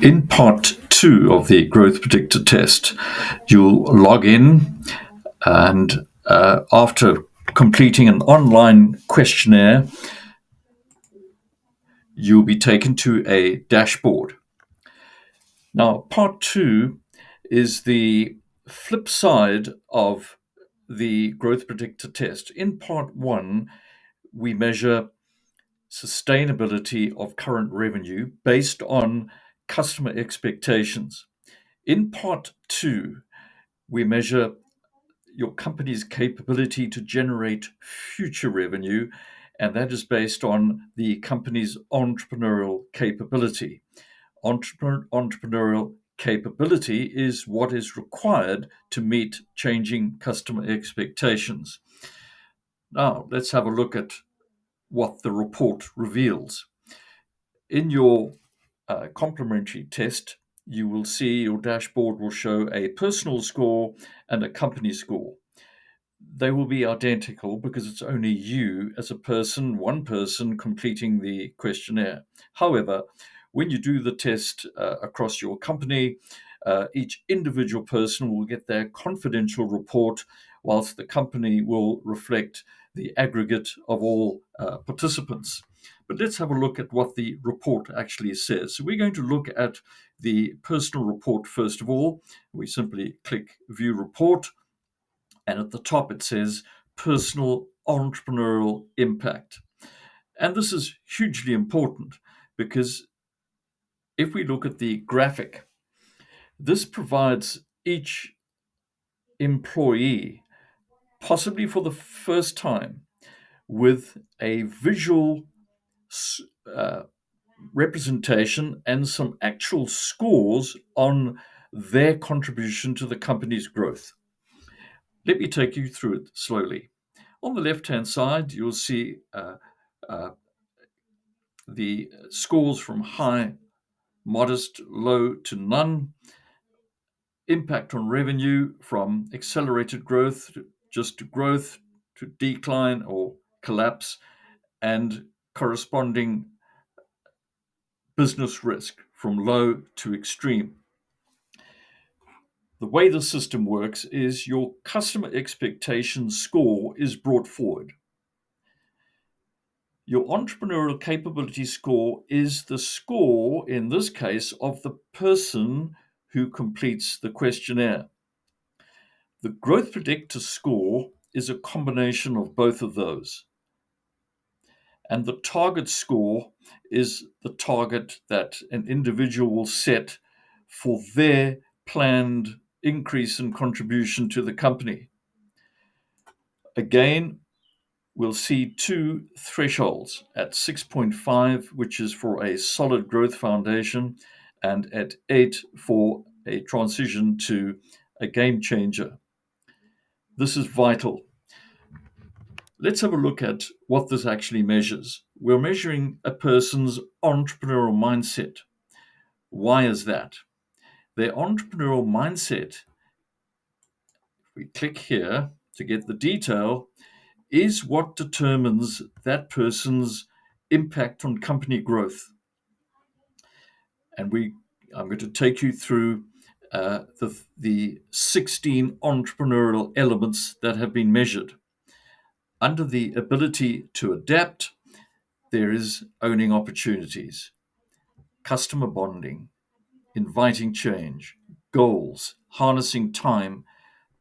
In part two of the growth predictor test, you'll log in and after completing an online questionnaire, you'll be taken to a dashboard. Now, part two is the flip side of the growth predictor test. In part one, we measure sustainability of current revenue based on customer expectations. In part two, we measure your company's capability to generate future revenue, and that is based on the company's entrepreneurial capability. Entrepreneurial capability is what is required to meet changing customer expectations. Now, let's have a look at what the report reveals. In your complementary test, you will see your dashboard will show a personal score and a company score. They will be identical because it's only you as a person, one person, completing the questionnaire. However, when you do the test across your company, each individual person will get their confidential report, whilst the company will reflect the aggregate of all participants. But let's have a look at what the report actually says. So we're going to look at the personal report first of all. We simply click View Report, and at the top it says Personal Entrepreneurial Impact. And this is hugely important because if we look at the graphic, this provides each employee, possibly for the first time, with a visual uh, representation and some actual scores on their contribution to the company's growth. Let me take you through it slowly. On the left-hand side, you'll see uh, the scores from high, modest, low to none, impact on revenue from accelerated growth to just growth to decline or collapse, and corresponding business risk from low to extreme. The way the system works is your customer expectation score is brought forward. Your entrepreneurial capability score is the score, in this case, of the person who completes the questionnaire. The growth predictor score is a combination of both of those. And the target score is the target that an individual will set for their planned increase in contribution to the company. Again, we'll see two thresholds at 6.5, which is for a solid growth foundation, and at 8 for a transition to a game changer. This is vital. Let's have a look at what this actually measures. We're measuring a person's entrepreneurial mindset. Why is that? Their entrepreneurial mindset, if we click here to get the detail, is what determines that person's impact on company growth. And I'm going to take you through the 16 entrepreneurial elements that have been measured. Under the ability to adapt, there is owning opportunities, customer bonding, inviting change, goals, harnessing time,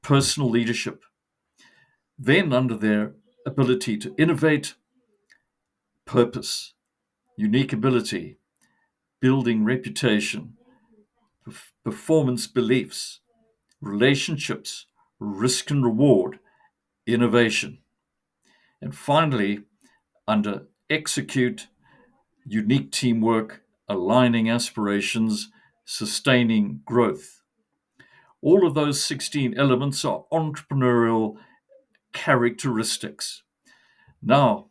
personal leadership. Then, under their ability to innovate, purpose, unique ability, building reputation, performance beliefs, relationships, risk and reward, innovation. And finally, under execute, unique teamwork, aligning aspirations, sustaining growth. All of those 16 elements are entrepreneurial characteristics. Now,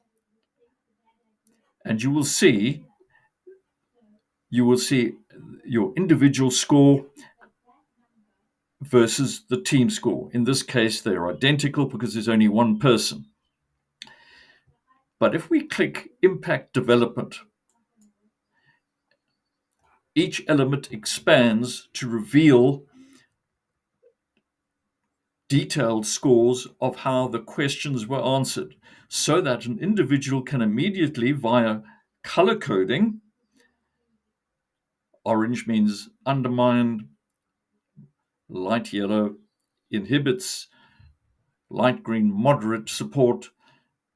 and you will see your individual score versus the team score. In this case, they're identical because there's only one person. But if we click impact development, Each element expands to reveal detailed scores of how the questions were answered, so that an individual can immediately, via color coding — orange means undermined, light yellow inhibits, light green moderate support,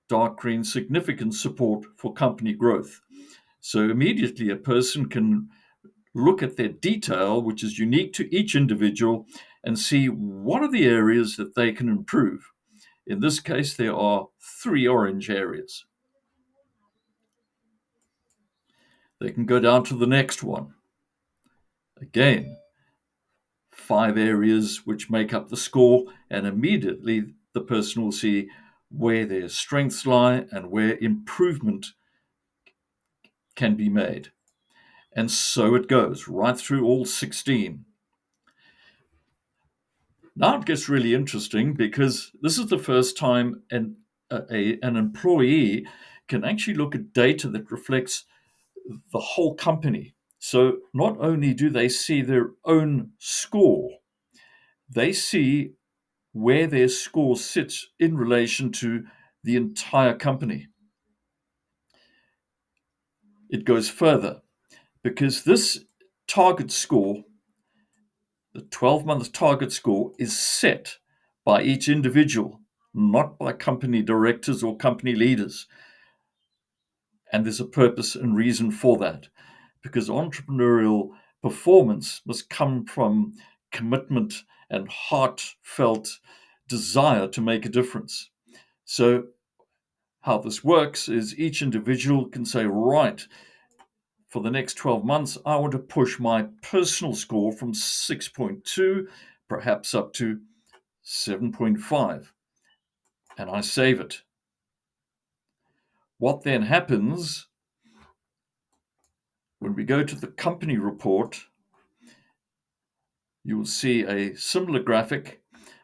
dark green significant support for company growth. So immediately a person can look at their detail, which is unique to each individual, and see what are the areas that they can improve. In this case, there are 3 orange areas. They can go down to the next one. Again, 5 areas which make up the score, and immediately the person will see where their strengths lie and where improvement can be made. And so it goes right through all 16. Now it gets really interesting, because this is the first time an employee can actually look at data that reflects the whole company. So not only do they see their own score, they see where their score sits in relation to the entire company. It goes further, because this target score, the 12-month target score, is set by each individual, not by company directors or company leaders. And there's a purpose and reason for that, because entrepreneurial performance must come from commitment and heartfelt desire to make a difference. So how this works is each individual can say, right, for the next 12 months, I want to push my personal score from 6.2, perhaps up to 7.5, and I save it. What then happens when we go to the company report? You will see a similar graphic,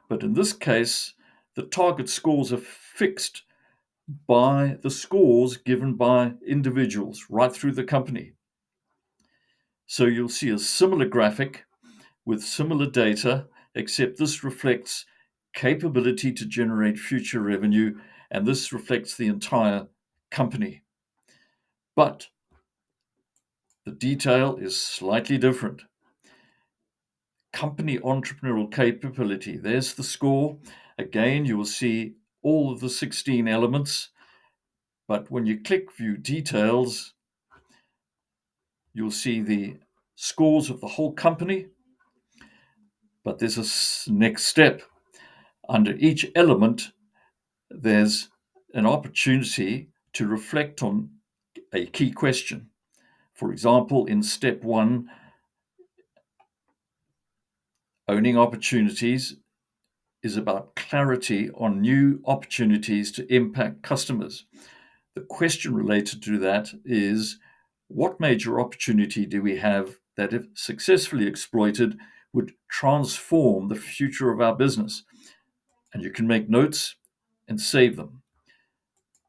but in this case, the target scores are fixed by the scores given by individuals right through the company. So you'll see a similar graphic with similar data, except this reflects capability to generate future revenue, and this reflects the entire company. But the detail is slightly different. Company entrepreneurial capability, there's the score. Again, you will see all of the 16 elements, but when you click View Details, you'll see the scores of the whole company. But there's a next step. Under each element, there's an opportunity to reflect on a key question. For example, in step 1, owning opportunities is about clarity on new opportunities to impact customers. The question related to that is, what major opportunity do we have that, if successfully exploited, would transform the future of our business? And you can make notes and save them.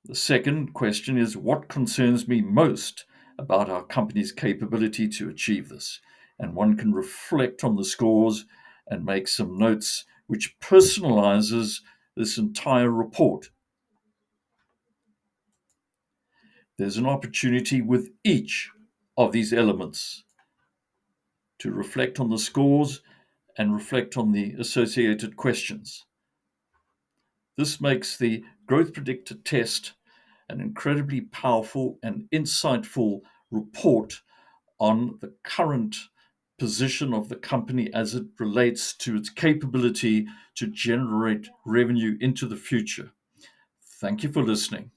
The second question is, what concerns me most about our company's capability to achieve this? And one can reflect on the scores and make some notes, which personalizes this entire report. There's an opportunity with each of these elements to reflect on the scores and reflect on the associated questions. This makes the Growth Predictor test an incredibly powerful and insightful report on the current position of the company as it relates to its capability to generate revenue into the future. Thank you for listening.